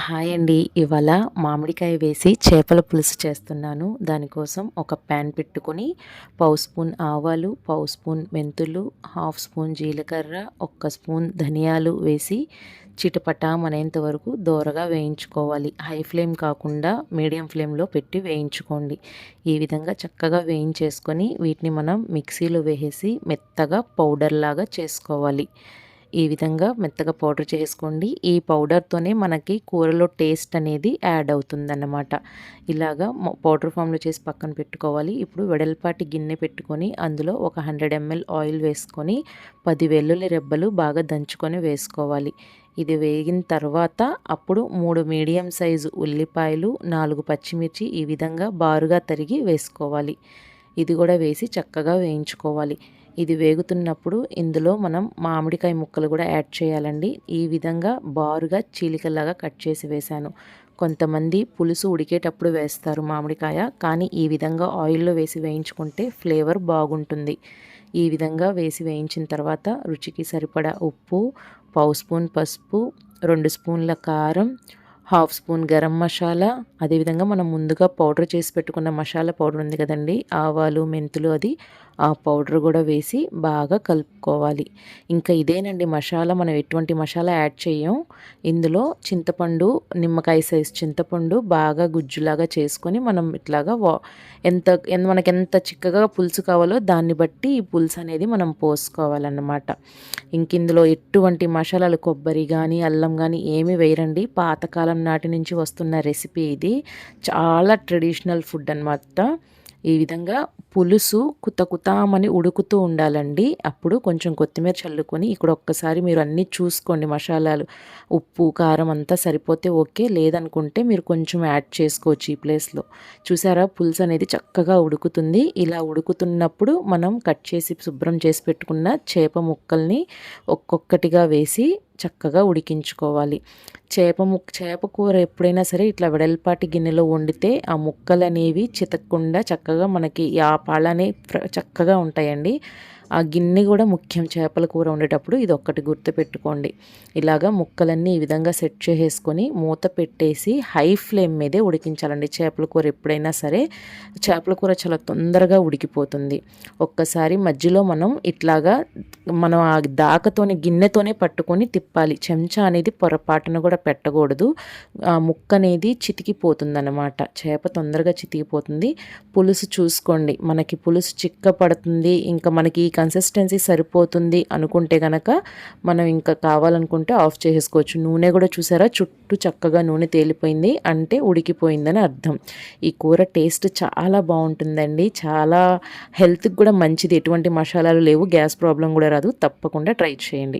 Hi అండి. ఇవాళ మామిడికాయ వేసి చేపల పులుసు చేస్తున్నాను. దానికోసం ఒక ప్యాన్ పెట్టుకొని పావు స్పూన్ ఆవాలు, పావు స్పూన్ మెంతులు, హాఫ్ స్పూన్ జీలకర్ర, ఒక్క స్పూన్ ధనియాలు వేసి చిటపటామనేంత వరకు దోరగా వేయించుకోవాలి. హై ఫ్లేమ్ కాకుండా మీడియం ఫ్లేమ్లో పెట్టి వేయించుకోండి. ఈ విధంగా చక్కగా వేయించేసుకొని వీటిని మనం మిక్సీలో వేసేసి మెత్తగా పౌడర్ లాగా చేసుకోవాలి. ఈ విధంగా మెత్తగా పౌడర్ చేసుకోండి. ఈ పౌడర్తోనే మనకి కూరలో టేస్ట్ అనేది యాడ్ అవుతుందన్నమాట. ఇలాగా పౌడర్ ఫామ్లో చేసి పక్కన పెట్టుకోవాలి. ఇప్పుడు వెడల్పాటి గిన్నె పెట్టుకొని అందులో ఒక 100 ml ఆయిల్ వేసుకొని 10 వెల్లుల్లి రెబ్బలు బాగా దంచుకొని వేసుకోవాలి. ఇది వేగిన తర్వాత అప్పుడు 3 మీడియం సైజు ఉల్లిపాయలు, 4 పచ్చిమిర్చి ఈ విధంగా బారుగా తరిగి వేసుకోవాలి. ఇది కూడా వేసి చక్కగా వేయించుకోవాలి. ఇది వేగుతున్నప్పుడు ఇందులో మనం మామిడికాయ ముక్కలు కూడా యాడ్ చేయాలండి. ఈ విధంగా బారుగా చీలికలాగా కట్ చేసి వేశాను. కొంతమంది పులుసు ఉడికేటప్పుడు వేస్తారు మామిడికాయ, కానీ ఈ విధంగా ఆయిల్లో వేసి వేయించుకుంటే ఫ్లేవర్ బాగుంటుంది. ఈ విధంగా వేసి వేయించిన తర్వాత రుచికి సరిపడా ఉప్పు, పావు స్పూన్ పసుపు, 2 స్పూన్ల కారం, హాఫ్ స్పూన్ గరం మసాలా, అదేవిధంగా మనం ముందుగా పౌడర్ చేసి పెట్టుకున్న మసాలా పౌడర్ ఉంది కదండి, ఆవాలు మెంతులు, ఆ పౌడర్ కూడా వేసి బాగా కలుపుకోవాలి. ఇంకా ఇదేనండి మసాలా. మనం ఎటువంటి మసాలా యాడ్ చేయం. ఇందులో చింతపండు, నిమ్మకాయ సైజ్ చింతపండు బాగా గుజ్జులాగా చేసుకొని మనం ఇట్లాగా మనకి ఎంత చిక్కగా పులుసు కావాలో దాన్ని బట్టి ఈ పులుసు అనేది మనం పోసుకోవాలన్నమాట. ఇంక ఇందులో ఎటువంటి మసాలాలు కొబ్బరి కానీ అల్లం కానీ ఏమీ వేయరండి. పాతకాలం నాటి నుంచి వస్తున్న రెసిపీ ఇది. చాలా ట్రెడిషనల్ ఫుడ్ అన్నమాట. ఈ విధంగా పులుసు కుతకుతామని ఉడుకుతూ ఉండాలండి. అప్పుడు కొంచెం కొత్తిమీర చల్లుకొని ఇక్కడ ఒక్కసారి మీరు అన్నీ చూసుకోండి. మసాలాలు, ఉప్పు, కారం అంతా సరిపోతే ఓకే, లేదనుకుంటే మీరు కొంచెం యాడ్ చేసుకోవచ్చు ఈ ప్లేస్లో. చూసారా, పులుసు అనేది చక్కగా ఉడుకుతుంది. ఇలా ఉడుకుతున్నప్పుడు మనం కట్ చేసి శుభ్రం చేసి పెట్టుకున్న చేప ముక్కల్ని ఒక్కొక్కటిగా వేసి చక్కగా ఉడికించుకోవాలి. చేప కూర ఎప్పుడైనా సరే ఇట్లా వెడల్పాటి గిన్నెలో వండితే ఆ ముక్కలు అనేవి చితకకుండా చక్కగా మనకి ఆ పాళ్ళనే చక్కగా ఉంటాయండి. ఆ గిన్నె కూడా ముఖ్యం చేపల కూర వండేటప్పుడు. ఇది ఒక్కటి గుర్తుపెట్టుకోండి. ఇలాగా ముక్కలన్నీ ఈ విధంగా సెట్ చేసేసుకొని మూత పెట్టేసి హై ఫ్లేమ్ మీదే ఉడికించాలండి. చేపల కూర ఎప్పుడైనా సరే చేపల కూర చాలా తొందరగా ఉడికిపోతుంది. ఒక్కసారి మధ్యలో మనం ఆ దాకతోనే గిన్నెతోనే పట్టుకొని తిప్పాలి. చెంచా అనేది పొరపాటున కూడా పెట్టకూడదు. ఆ ముక్క అనేది చితికిపోతుందన్నమాట. చేప తొందరగా చితికిపోతుంది. పులుసు చూసుకోండి. మనకి పులుసు చిక్క పడుతుంది, ఇంకా మనకి ఈ కన్సిస్టెన్సీ సరిపోతుంది అనుకుంటే కనుక మనం ఇంకా కావాలనుకుంటే ఆఫ్ చేసేసుకోవచ్చు. నూనె కూడా చూసారా, చుట్టూ చక్కగా నూనె తేలిపోయింది అంటే ఉడికిపోయిందని అర్థం. ఈ కూర టేస్ట్ చాలా బాగుంటుందండి. చాలా హెల్త్కి కూడా మంచిది. ఎటువంటి మసాలాలు లేవు, గ్యాస్ ప్రాబ్లం కూడా రాదు. తప్పకుండా ట్రై చేయండి.